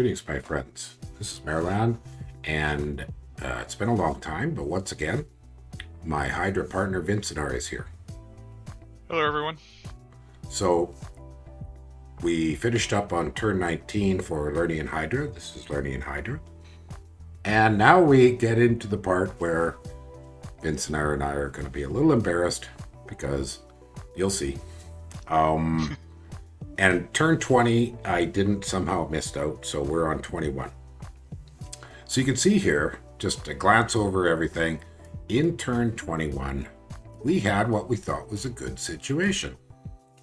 Greetings, my friends. This is Maerlande, and it's been a long time, but once again, my Hydra partner Vincent is here. Hello, everyone. So, we finished up on turn 19 for Lernean Hydra. This is Lernean Hydra. And now we get into the part where Vincent and I are going to be a little embarrassed because you'll see. And turn 20, I didn't somehow missed out, so we're on 21. So you can see here, just a glance over everything, in turn 21, we had what we thought was a good situation.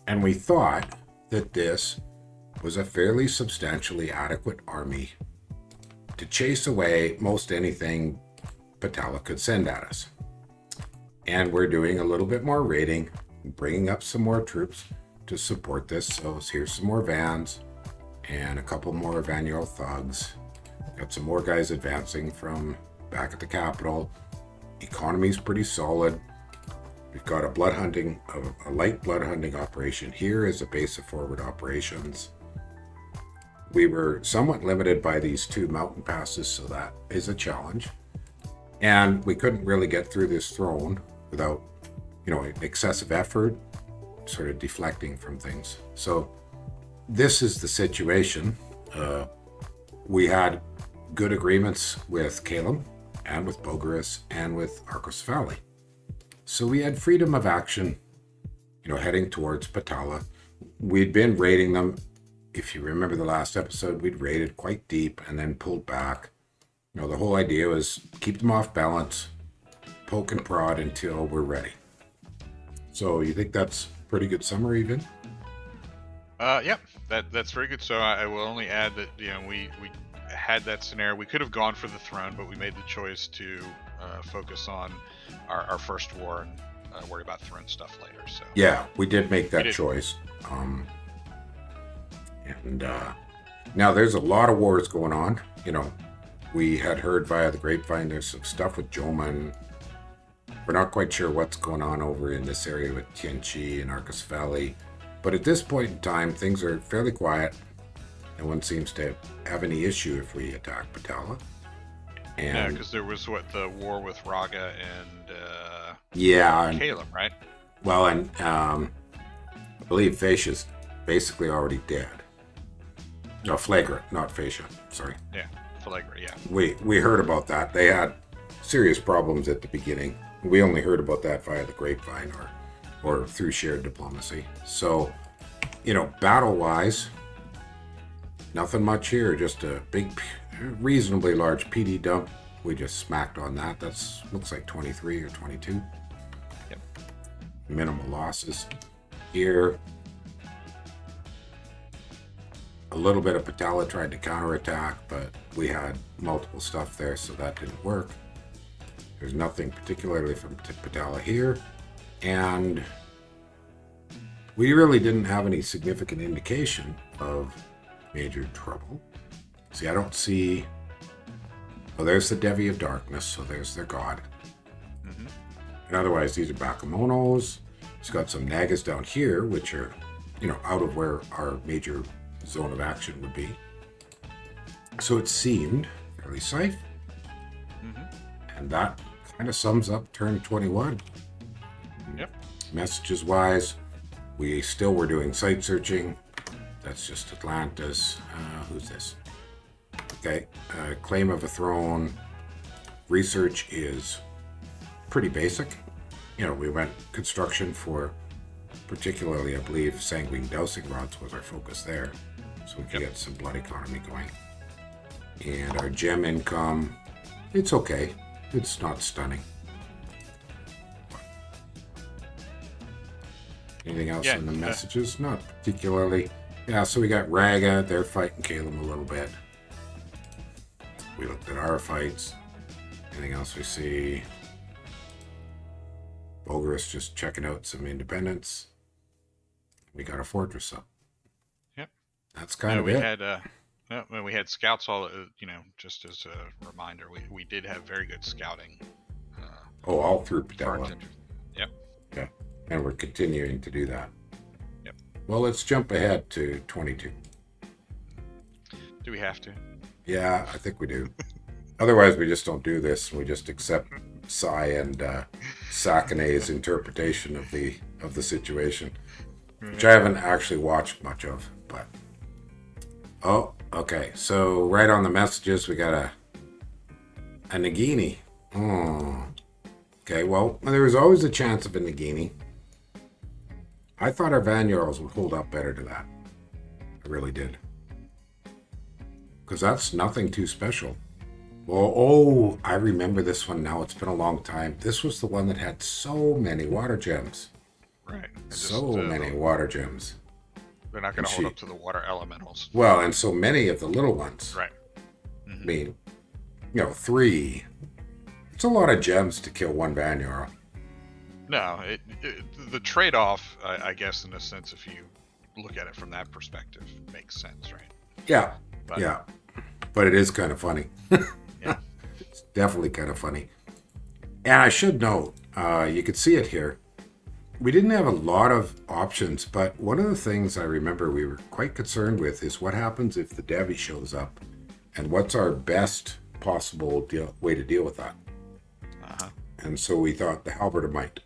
And we thought that this was a fairly substantially adequate army to chase away most anything Patala could send at us. And we're doing a little bit more raiding, bringing up some more troops to support this. So here's some more vans and a couple more Vanuel thugs. Got some more guys advancing from back at the capital. Economy's pretty solid. We've got a light blood hunting operation here as a base of forward operations. We were somewhat limited by these two mountain passes, so that is a challenge. And we couldn't really get through this throne without, excessive effort, sort of deflecting from things. So this is the situation. We had good agreements with Calum and with Bogarus and with Arcos Valley. So we had freedom of action, heading towards Patala. We'd been raiding them. If you remember the last episode, we'd raided quite deep and then pulled back. The whole idea was keep them off balance, poke and prod until we're ready. So you think that's pretty good summary, Vin? Yep, that's very good. So I will only add that we had that scenario. We could have gone for the throne, but we made the choice to focus on our first war and worry about throne stuff later. So yeah, we did make that choice. Now there's a lot of wars going on. We had heard via the grapevine there's some stuff with Joma. We're not quite sure what's going on over in this area with Tianchi and Arcos Valley. But at this point in time, things are fairly quiet. No one seems to have any issue if we attack Patala. Yeah, because there was the war with Raga and Caleb, right? Well, and I believe Fascia's basically already dead. No, Flagrant, not Fascia. Sorry. Yeah, Flagrant. Yeah. We heard about that. They had serious problems at the beginning. We only heard about that via the grapevine or through shared diplomacy. So, battle-wise, nothing much here. Just a big, reasonably large PD dump. We just smacked on that. That's looks like 23 or 22. Yep. Minimal losses here. A little bit of Patala tried to counterattack, but we had multiple stuff there, so that didn't work. There's nothing particularly from Patala here, and we really didn't have any significant indication of major trouble. See, I don't see... Well, there's the Devi of Darkness, so there's their god. Mm-hmm. And otherwise, these are Bakemonos. It's got some Nagas down here, which are, out of where our major zone of action would be. So it seemed fairly safe. Mm-hmm. And that kind of sums up turn 21. Yep. Messages wise, we still were doing site searching. That's just Atlantis. Who's this? Okay. Claim of a throne. Research is pretty basic. We went construction for particularly, I believe, sanguine dowsing rods was our focus there. So we could get some blood economy going. And our gem income, it's okay. It's not stunning. Anything else in the messages? Not particularly. Yeah, so we got Raga. They're fighting Caleb a little bit. We looked at our fights. Anything else we see? Bogarus just checking out some independence. We got a fortress up. Yep. That's kind of it. We had scouts all, just as a reminder, we did have very good scouting. All through Patala. Yep. Yeah. And we're continuing to do that. Yep. Well, let's jump ahead to 22. Do we have to? Yeah, I think we do. Otherwise, we just don't do this. We just accept Sai and Sakane's interpretation of the situation, which I haven't actually watched much of. But okay. So right on the messages, we got a Nagini. Oh, okay. Well, there was always a chance of a Nagini. I thought our Vanyarls would hold up better to that. I really did. Because that's nothing too special. Well, I remember this one now. It's been a long time. This was the one that had so many water gems. Right. So many water gems. They're not going to hold up to the water elementals. Well, and so many of the little ones. Right. I mean, 3. It's a lot of gems to kill one Vanyar. No, the trade-off, I guess, in a sense, if you look at it from that perspective, makes sense, right? Yeah, yeah. But it is kind of funny. Yeah. It's definitely kind of funny. And I should note, you can see it here. We didn't have a lot of options, but one of the things I remember we were quite concerned with is what happens if the Devi shows up, and what's our best possible way to deal with that. And so we thought the halberdier might.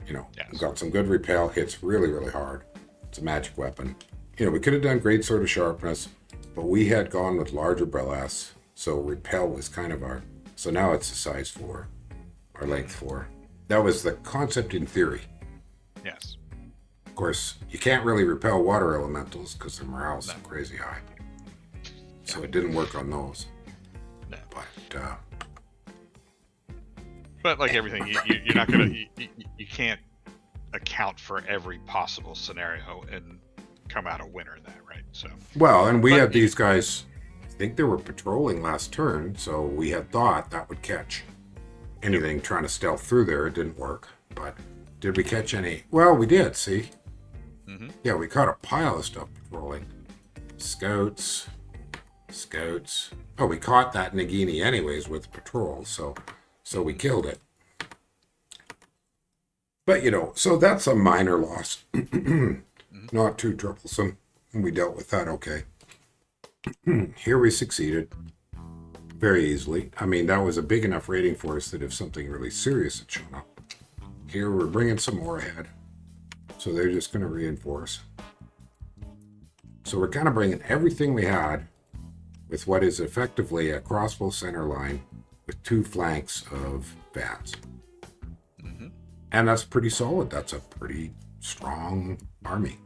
Yes. Got some good repel, hits really, really hard. It's a magic weapon. We could have done great sword of sharpness, but we had gone with larger brelas, so repel was kind of so now it's a size 4, or length 4. That was the concept in theory. Yes. Of course, you can't really repel water elementals because their morale's so crazy high. So it didn't work on those. No. But like everything, you're not gonna, you can't account for every possible scenario and come out a winner in that, right? So. Well, and we had these guys. I think they were patrolling last turn, so we had thought that would catch anything trying to stealth through there. It didn't work, but did we catch any? Well, we did. See. Mm-hmm. Yeah, we caught a pile of stuff patrolling. Scouts. Oh, we caught that Nagini anyways with patrol, so we killed it. But, so that's a minor loss. Not too troublesome. We dealt with that okay. Here we succeeded very easily. I mean, that was a big enough rating for us that if something really serious had shown up. Here we're bringing some more ahead. So they're just going to reinforce. So we're kind of bringing everything we had with what is effectively a crossbow center line with 2 flanks of vans. Mm-hmm. And that's pretty solid. That's a pretty strong army.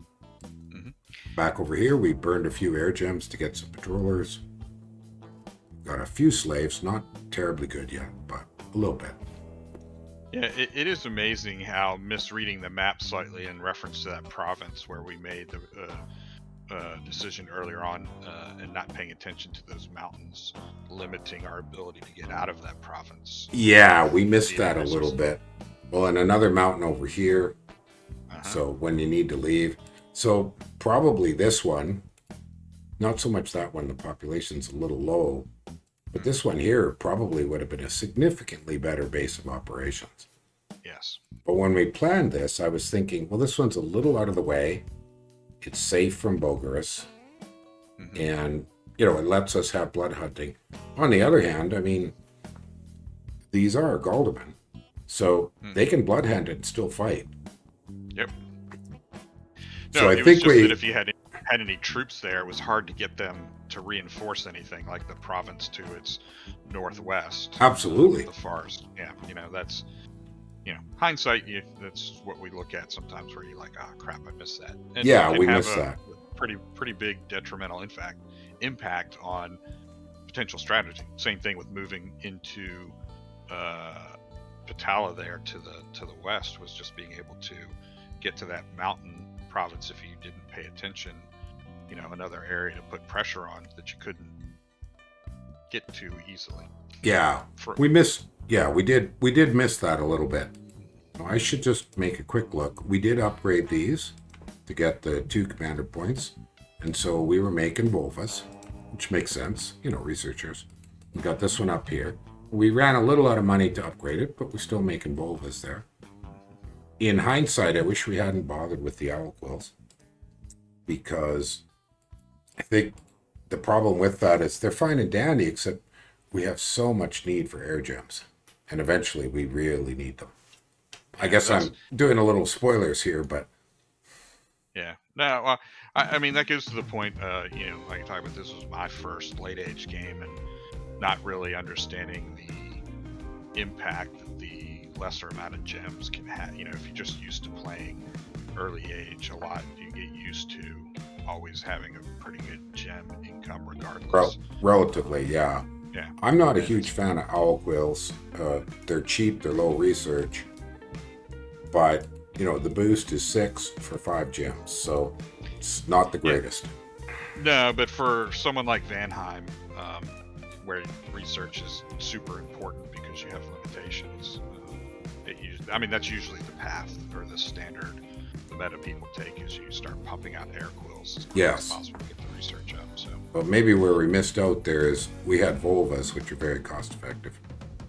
Mm-hmm. Back over here, we burned a few air gems to get some patrollers. Got a few slaves, not terribly good yet, but a little bit. Yeah, it is amazing how misreading the map slightly in reference to that province where we made the decision earlier on and not paying attention to those mountains, limiting our ability to get out of that province. Yeah, we missed that a little bit. Well, and another mountain over here. So when you need to leave. So probably this one, not so much that one, the population's a little low, but this one here probably would have been a significantly better base of operations. Yes. But when we planned this, I was thinking, well, this one's a little out of the way. It's safe from Bogarus. Mm-hmm. And, it lets us have blood hunting. On the other hand, I mean, these are Galdamen. So they can blood hunt and still fight. Yep. No, so I think that if you had any troops there, it was hard to get them to reinforce anything like the province to its northwest. Absolutely. The forest. Yeah, that's, hindsight, that's what we look at sometimes where you're like, oh crap, I missed that. And yeah, we missed that. Pretty big detrimental impact on potential strategy. Same thing with moving into Patala there to the west, was just being able to get to that mountain province if you didn't pay attention. Another area to put pressure on that you couldn't get to easily. Yeah, we did miss that a little bit. I should just make a quick look. We did upgrade these to get the 2 commander points, and so we were making Volvas, which makes sense, researchers. We got this one up here. We ran a little out of money to upgrade it, but we're still making Volvas there. In hindsight, I wish we hadn't bothered with the owl quills, because I think the problem with that is they're fine and dandy, except we have so much need for air gems. And eventually we really need them. I guess I'm doing a little spoilers here, but Yeah. No, I mean, that goes to the point, like I talked about, this was my first late age game, and not really understanding the impact that the lesser amount of gems can have. If you're just used to playing early age a lot, you get used to always having a pretty good gem income regardless. Relatively, yeah. Yeah. I'm not a huge fan of owl quills. They're cheap, they're low research, but the boost is 6 for 5 gems, so it's not the greatest. No, but for someone like Vanheim, where research is super important because you have limitations, that's usually the path or the standard the meta people take, is you start pumping out air quills as quick as possible to get the research up. So, but maybe where we missed out there is we had Volvas, which are very cost effective,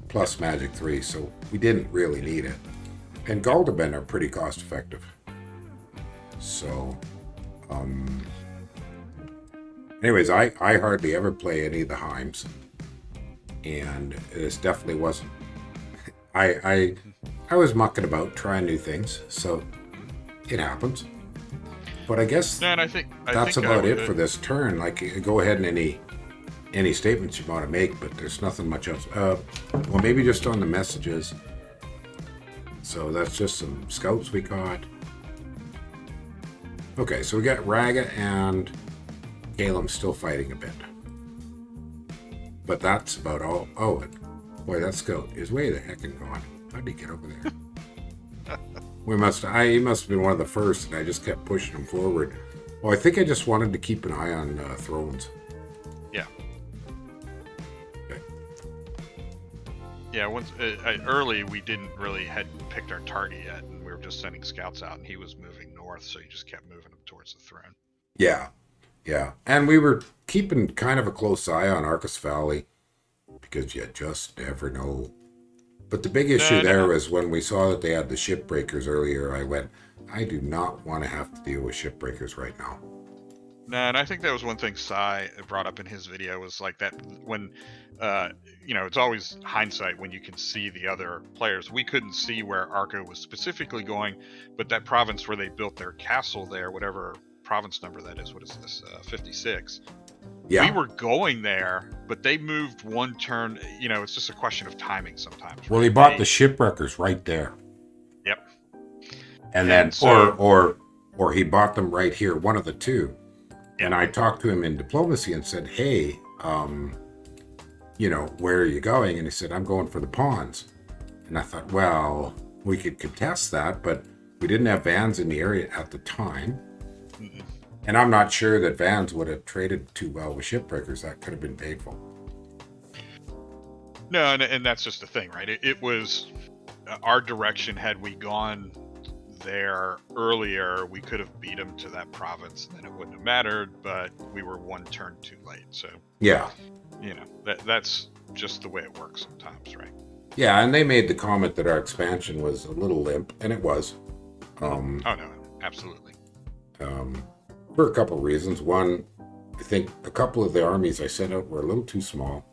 plus Magic 3, so we didn't really need it. And Galdeben are pretty cost effective. So, anyways, I hardly ever play any of the Heims, and this definitely wasn't. I was mucking about trying new things, so it happens. But I guess that's about it for this turn. Like, go ahead and any statements you want to make, but there's nothing much else. Well, maybe just on the messages. So that's just some scouts we caught. Okay, so we got Raga and Calum still fighting a bit. But that's about all. Oh, boy, that scout is way the heckin' gone. How did he get over there? He must have been one of the first, and I just kept pushing him forward. Well, I think I just wanted to keep an eye on Thrones. Yeah. Okay. Yeah, once early we hadn't picked our target yet, and we were just sending scouts out, and he was moving north, so he just kept moving him towards the throne. Yeah, and we were keeping kind of a close eye on Arcus Valley, because you just never know. But the big issue there was when we saw that they had the shipbreakers earlier, I went, I do not want to have to deal with shipbreakers right now. No, and I think that was one thing Sai brought up in his video, was like that when, it's always hindsight when you can see the other players. We couldn't see where Arco was specifically going, but that province where they built their castle there, whatever province number that is, what is this, 56? Yeah. We were going there, but they moved one turn. It's just a question of timing sometimes. Well, he bought the shipwreckers right there. Yep. And then, so, or he bought them right here, one of the two. Yep. And I talked to him in diplomacy and said, hey, where are you going? And he said, I'm going for the pawns. And I thought, well, we could contest that, but we didn't have vans in the area at the time. Mm-mm. And I'm not sure that vans would have traded too well with shipbreakers. That could have been painful. No, and that's just the thing, right? It was our direction. Had we gone there earlier, we could have beat them to that province, and then it wouldn't have mattered, but we were one turn too late. So, yeah. That's just the way it works sometimes, right? Yeah, and they made the comment that our expansion was a little limp, and it was. Oh, no, absolutely. For a couple of reasons. One, I think a couple of the armies I sent out were a little too small.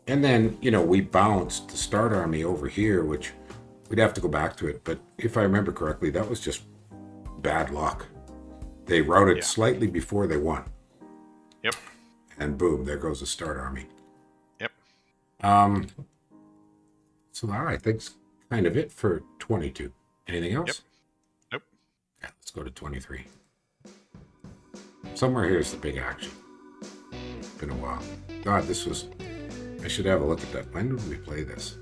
And then, we bounced the start army over here, which we'd have to go back to it. But if I remember correctly, that was just bad luck. They routed slightly before they won. Yep. And boom, there goes the start army. Yep. So that, I think, is kind of it for 22. Anything else? Yep. Nope. Yeah, let's go to 23. Somewhere here's the big action. It's been a while. God, I should have a look at that. When did we play this?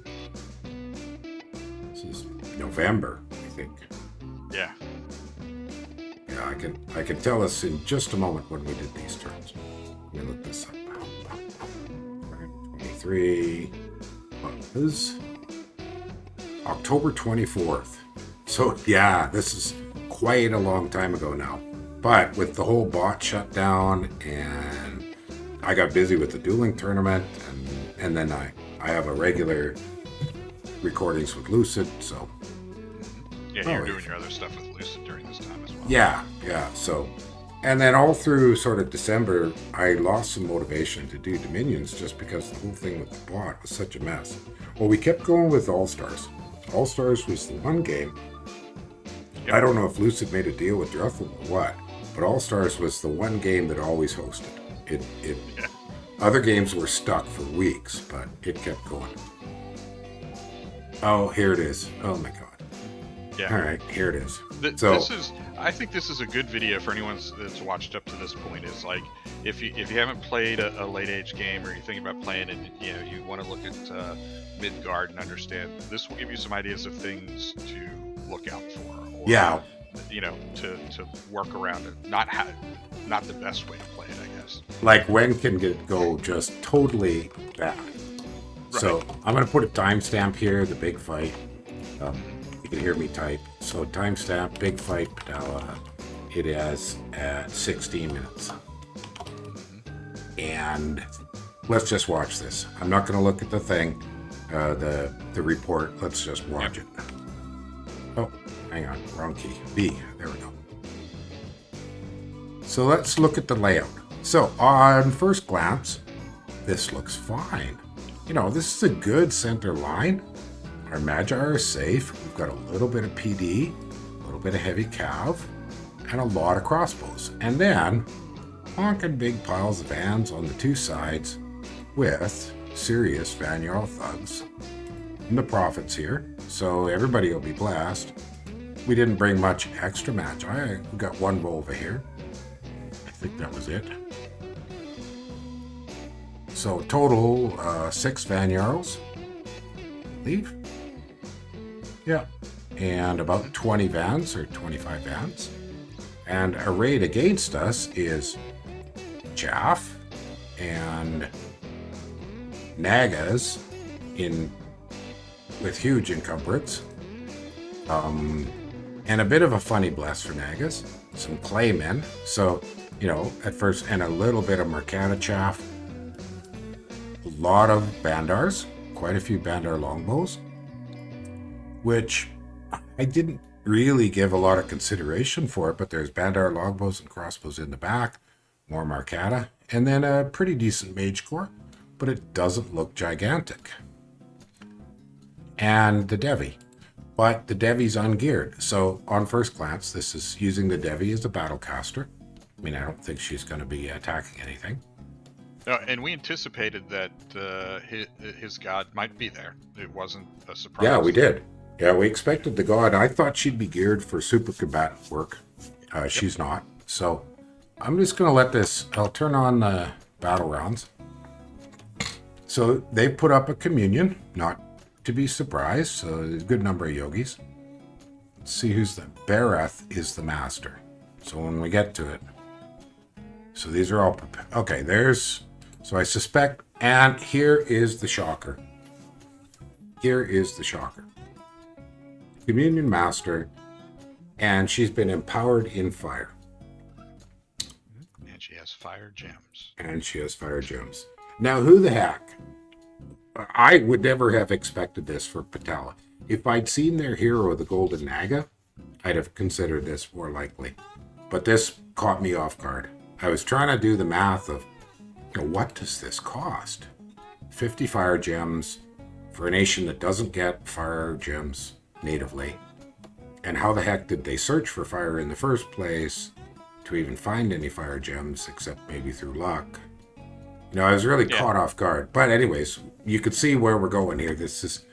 This is November, I think. Yeah. Yeah, I can tell us in just a moment when we did these turns. Let me look this up. 23 was October 24th. So yeah, this is quite a long time ago now. But with the whole bot shut down, and I got busy with the dueling tournament, and then I have a regular recordings with Lucid, so. Yeah, you're doing your other stuff with Lucid during this time as well. Yeah, so And then all through sort of December, I lost some motivation to do Dominions just because the whole thing with the bot was such a mess. Well, we kept going with All Stars. All Stars was the one game. Yep. I don't know if Lucid made a deal with Druthel or what, but All Stars was the one game that always hosted. Yeah. Other games were stuck for weeks, but it kept going. Oh, here it is. Oh my god. Yeah. All right, here it is. I think this is a good video for anyone that's watched up to this point. Is like if you haven't played a late age game or you're thinking about playing it, you want to look at Midgard and understand. This will give you some ideas of things to look out for. Or, Yeah. To work around it. Not the best way to play it, I guess. Like when can it go just totally bad? Right. So I'm going to put a timestamp here, the big fight. You can hear me type. So timestamp, big fight, Patala. It is at 16 minutes. And let's just watch this. I'm not going to look at the thing, the report. Let's just watch it. Oh, hang on, wrong key. B, there we go. So let's look at the layout. So on first glance, this looks fine. This is a good center line. Our Magi are safe. We've got a little bit of PD, a little bit of heavy cav, and a lot of crossbows. And then honking big piles of vans on the two sides with serious Van Jarl thugs. And the profits here, so everybody will be blessed. We didn't bring much extra Magi. We got one Volva here. I think that was it. So total 6 Van Jarls, I believe. Yeah, and about 20 vans or 25 vans. And arrayed against us is Chaff and Nagas with huge encumbrance. And a bit of a funny bless for Nagas. Some Claymen. So, at first, and a little bit of Mercana Chaff. A lot of Bandars. Quite a few Bandar longbows. Which I didn't really give a lot of consideration for it, but there's Bandar longbows and crossbows in the back, more Marcata, and then a pretty decent Mage Corps, but it doesn't look gigantic. And the Devi, but the Devi's ungeared. So on first glance, this is using the Devi as a battlecaster. I mean, I don't think she's going to be attacking anything. And we anticipated that his god might be there. It wasn't a surprise. Yeah, we did. Yeah, we expected the god. I thought she'd be geared for super combatant work. She's not. So I'm just going to let this, I'll turn on the battle rounds. So they put up a communion, not to be surprised. So there's a good number of yogis. Let's see who's the, Bereth is the master. So when we get to it. So these are all prepared. Okay, so I suspect, and here is the shocker. Here is the shocker. Communion Master, and she's been empowered in fire. And she has fire gems. Now, who the heck? I would never have expected this for Patala. If I'd seen their hero, the Golden Naga, I'd have considered this more likely. But this caught me off guard. I was trying to do the math of, what does this cost? 50 fire gems for a nation that doesn't get fire gems natively. And how the heck did they search for fire in the first place to even find any fire gems, except maybe through luck? I was really caught off guard. But anyways, you could see where we're going here. This is,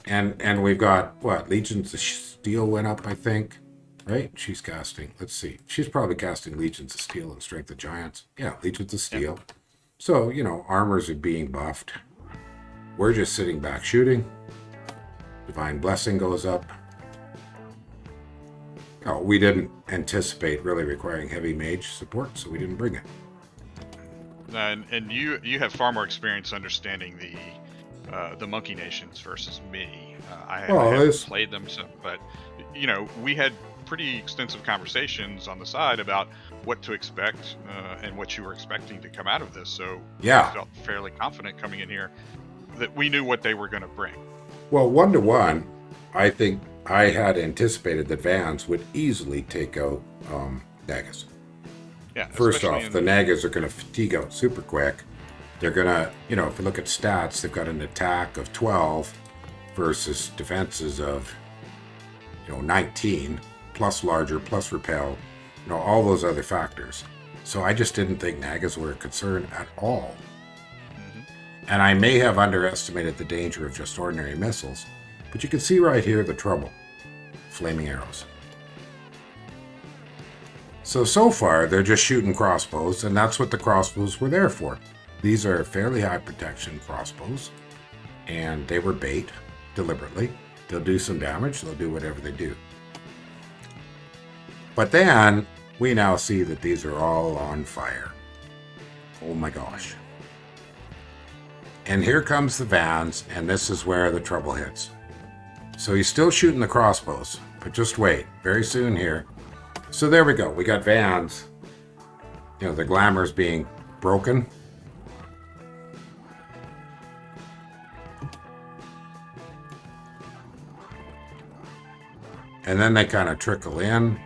and we've got, Legions of Steel went up, I think. Right? She's casting, let's see. She's probably casting Legions of Steel and Strength of Giants. Yeah, Legions of Steel. Yep. So, armors are being buffed. We're just sitting back shooting. Divine Blessing goes up. Oh, we didn't anticipate really requiring heavy mage support, so we didn't bring it. And you have far more experience understanding the monkey nations versus me. I haven't played them, but we had pretty extensive conversations on the side about what to expect and what you were expecting to come out of this. So I felt fairly confident coming in here that we knew what they were going to bring. Well, 1-to-1, I think I had anticipated that Vans would easily take out Nagas. Yeah. First Especially off, the Nagas are going to fatigue out super quick. They're going to, if you look at stats, they've got an attack of 12 versus defenses of, 19, plus larger, plus repel, all those other factors. So I just didn't think Nagas were a concern at all. And I may have underestimated the danger of just ordinary missiles, but you can see right here the trouble. Flaming arrows. So far, they're just shooting crossbows, and that's what the crossbows were there for. These are fairly high protection crossbows, and they were bait, deliberately. They'll do some damage, they'll do whatever they do. But then, we now see that these are all on fire. Oh my gosh. And here comes the vans, and this is where the trouble hits. So he's still shooting the crossbows, but just wait, very soon here. So there we go, we got vans. The glamour's being broken. And then they kind of trickle in.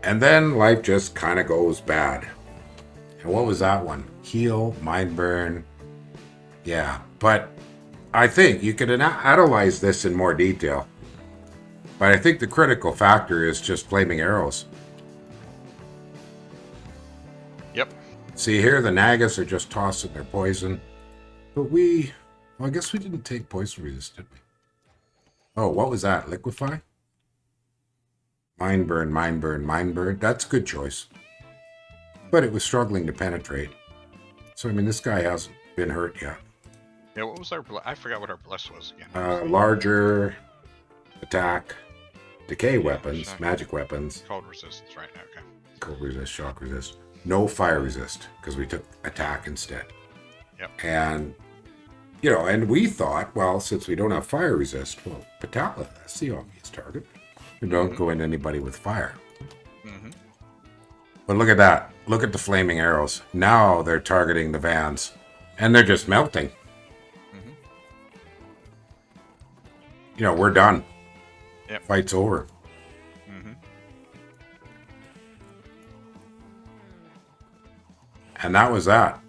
And then life just kind of goes bad. And what was that one? Heal, mind burn. Yeah, but I think you could analyze this in more detail. But I think the critical factor is just flaming arrows. Yep. See here, the Nagas are just tossing their poison. But I guess we didn't take poison resist, did we? Oh, what was that? Liquefy? Mind burn, mind burn, mind burn. That's a good choice. But it was struggling to penetrate. So, this guy hasn't been hurt yet. Yeah, what was our... I forgot what our bless was again. Larger attack, decay weapons, shock. Magic weapons. Cold resistance, right? Okay. Cold resist, shock resist. No fire resist, because we took attack instead. Yep. And, and we thought, well, since we don't have fire resist, well, Patala, that's the obvious target. We don't go into anybody with fire. Mm-hmm. But look at that. Look at the flaming arrows. Now they're targeting the vans. And they're just melting. Mm-hmm. We're done. Yep. Fight's over. Mm-hmm. And that was that.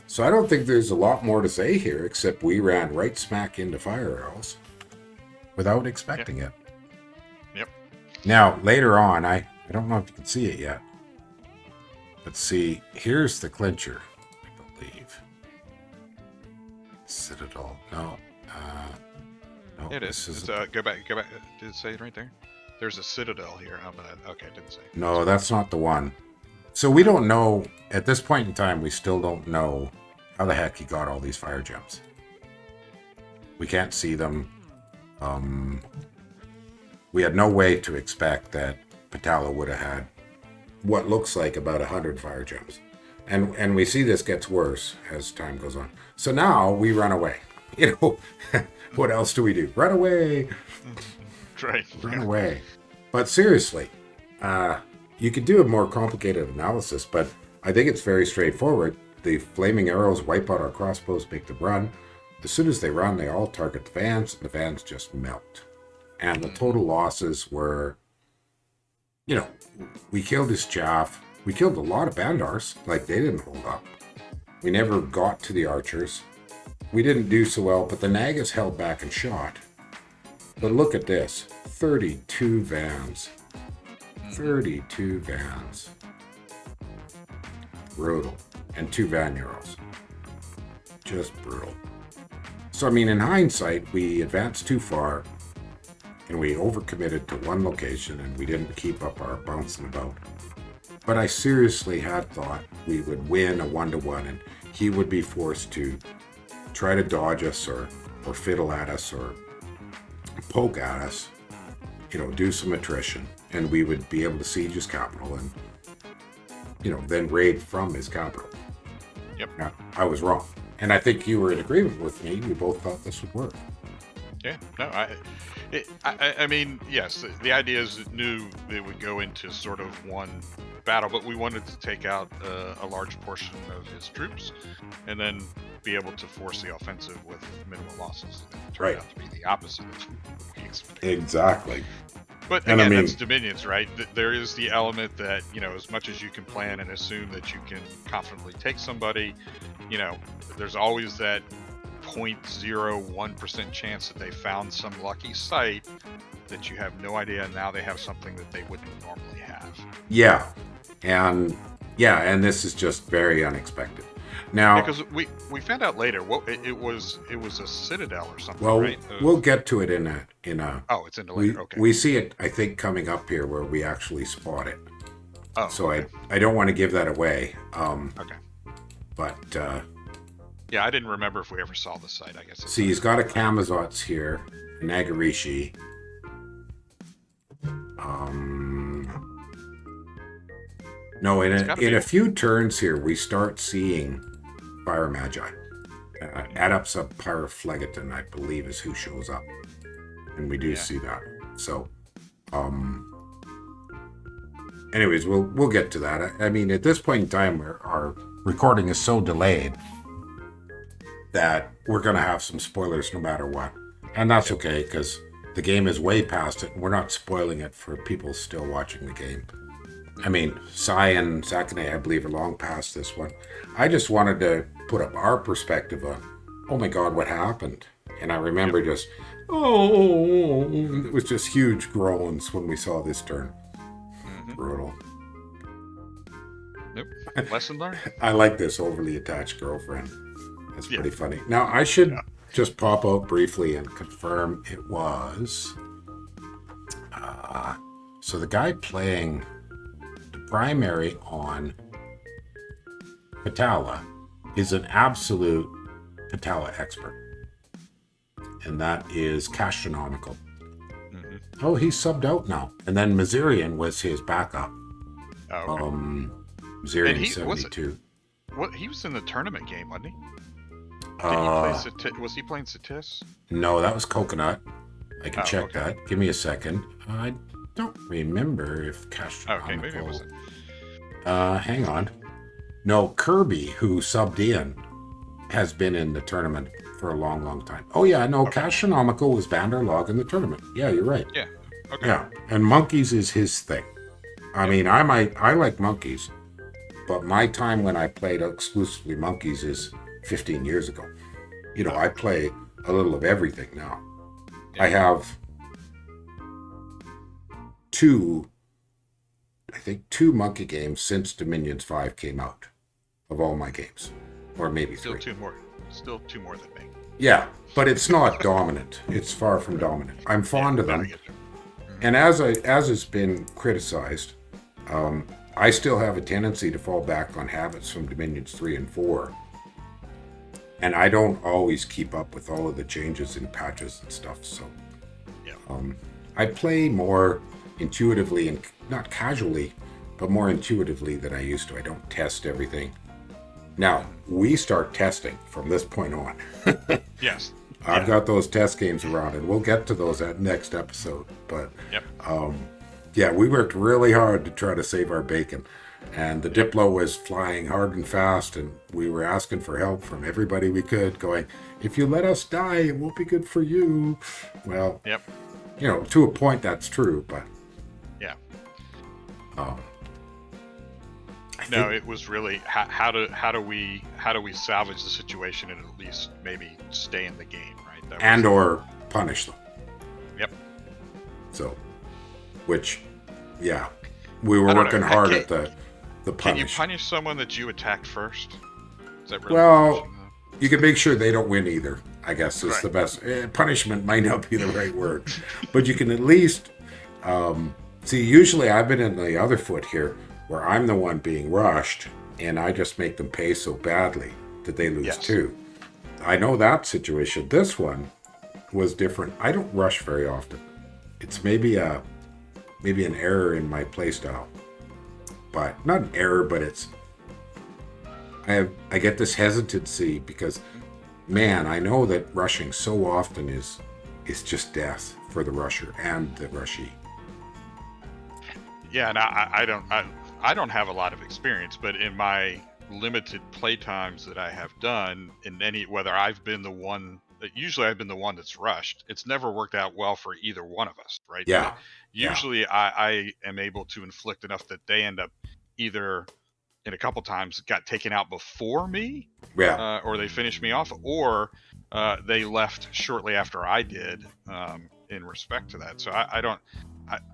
So I don't think there's a lot more to say here, except we ran right smack into fire arrows without expecting it. Yep. Now, later on, I don't know if you can see it yet. But see, here's the clincher, I believe. Citadel. No. No. It is. It's, go back. Did it say it right there? There's a citadel here. Okay, it didn't say. No, that's not the one. So we don't know, at this point in time, we still don't know how the heck he got all these fire gems. We can't see them. We had no way to expect that Patala would have had what looks like about 100 fire gems. And we see this gets worse as time goes on. So now we run away. What else do we do? Run away. Right. Run away. But seriously, you could do a more complicated analysis, but I think it's very straightforward. The flaming arrows wipe out our crossbows, make them run. As soon as they run, they all target the vans, and the vans just melt. And the total losses were, we killed his chaff. We killed a lot of bandars, like they didn't hold up. We never got to the archers. We didn't do so well, but the Nagas held back and shot. But look at this, 32 vans. 32 vans. Brutal. And 2 van arrows. Just brutal. So, in hindsight, we advanced too far, and we overcommitted to one location, and we didn't keep up our bouncing about. But I seriously had thought we would win a 1-to-1, and he would be forced to try to dodge us or fiddle at us or poke at us, do some attrition, and we would be able to siege his capital and, then raid from his capital. Yep. Now, I was wrong. And I think you were in agreement with me. We both thought this would work. Yeah. No, I mean, yes, the idea is knew it would go into sort of one battle, but we wanted to take out a large portion of his troops, and then be able to force the offensive with minimal losses. It turned Right. out to be the opposite of what we expected. Exactly. But And again, I mean- that's Dominions, right? There is the element that, as much as you can plan and assume that you can confidently take somebody, there's always that 0.01% chance that they found some lucky site that you have no idea, and now they have something that they wouldn't normally have. Yeah. And this is just very unexpected. Now, Because we found out later, it was a citadel or something, well, right? we'll get to it in a Oh, it's in the we, later. Okay. we see it, I think, coming up here where we actually spot it. Oh, So okay. I don't want to give that away. Okay. But Yeah, I didn't remember if we ever saw the site. I guess. see, he's got a Kamazots here, a Nagarishi. No, in a few turns here, we start seeing Fire Magi. Adepts of Pyrophlegeton, I believe, is who shows up. And we do see that. So, anyways, we'll get to that. I mean, at this point in time, our recording is so delayed that we're going to have some spoilers no matter what. And that's okay, because the game is way past it, and we're not spoiling it for people still watching the game. I mean, Sai and Sakane, I believe, are long past this one. I just wanted to put up our perspective on, oh my God, what happened? And I remember just, it was just huge groans when we saw this turn. Mm-hmm. Brutal. Nope. Lesson learned. I like this overly attached girlfriend. That's pretty funny. Now, I should just pop out briefly and confirm it was. So the guy playing the primary on Patala is an absolute Patala expert. And that is Castronomical. Mm-hmm. Oh, he's subbed out now. And then Mazirian was his backup. Oh, okay. Mazirian And 72. He was in the tournament game, wasn't he? Was he playing Satis? No, that was Coconut. I can check okay. that. Give me a second. I don't remember if Castronomical... Okay, maybe it wasn't. Hang on. No, Kirby, who subbed in, has been in the tournament for a long, long time. Oh, yeah, no, okay. Castronomical was Vanderlog in the tournament. Yeah, you're right. Yeah, okay. Yeah, and Monkeys is his thing. I mean, I like Monkeys, but my time when I played exclusively Monkeys is 15 years ago. I play a little of everything now. Yeah. I have two Monkey games since Dominions 5 came out of all my games. Or maybe Still three. Still two more than me. Yeah, but it's not dominant. It's far from dominant. I'm fond of them. And as has been criticized, I still have a tendency to fall back on habits from Dominions 3 and 4. And I don't always keep up with all of the changes in patches and stuff. So I play more intuitively and not casually, but more intuitively than I used to. I don't test everything. Now, we start testing from this point on. Yes. I've got those test games around, and we'll get to those at next episode. But, we worked really hard to try to save our bacon. And the Diplo was flying hard and fast, and we were asking for help from everybody we could, going, if you let us die, it won't be good for you. Well, to a point that's true, but... Yeah. It was really how do we salvage the situation and at least maybe stay in the game, right? Or punish them. Yep. So, which, we were working hard at the punish. Can you punish someone that you attacked first? Is that really well, you can make sure they don't win either, I guess, is the best. Punishment might not be the right word, but you can at least see. Usually, I've been in the other foot here, where I'm the one being rushed, and I just make them pay so badly that they lose too. I know that situation. This one was different. I don't rush very often. It's maybe an error in my playstyle, but not an error, but it's. I get this hesitancy because, man, I know that rushing so often is just death for the rusher and the rushee. Yeah, and I don't have a lot of experience, but in my limited play times that I have done, in any whether I've been the one, usually I've been the one that's rushed. It's never worked out well for either one of us, right? But Yeah, yeah, usually I am able to inflict enough that they end up either in a couple times got taken out before me, yeah. or they finished me off, or they left shortly after I did. In respect to that, so I don't.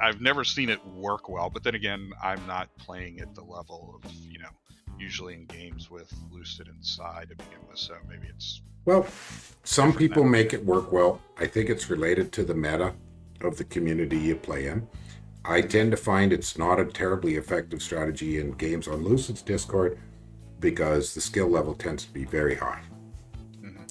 I've never seen it work well, but then again, I'm not playing at the level of usually in games with Lucid inside to begin with, so maybe it's Well, some different in people that make respect. it work well. I think it's related to the meta of the community you play in. I tend to find it's not a terribly effective strategy in games on Lucid's Discord because the skill level tends to be very high. Hmm.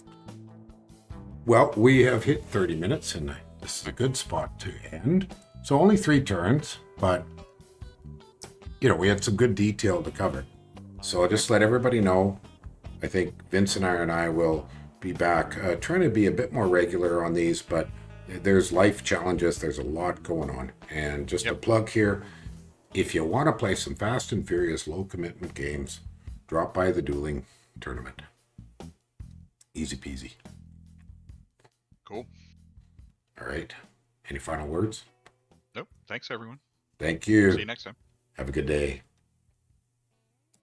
Well, we have hit 30 minutes, and this is a good spot to end. So only 3 turns, but we had some good detail to cover. So I'll just let everybody know. I think Vince and I will be back, trying to be a bit more regular on these, but there's life challenges. There's a lot going on. And just a Yep. plug here, if you want to play some fast and furious low commitment games, drop by the dueling tournament. Easy peasy. Cool. All right. Any final words? Nope. Thanks, everyone. Thank See you. you next time. Have a good day.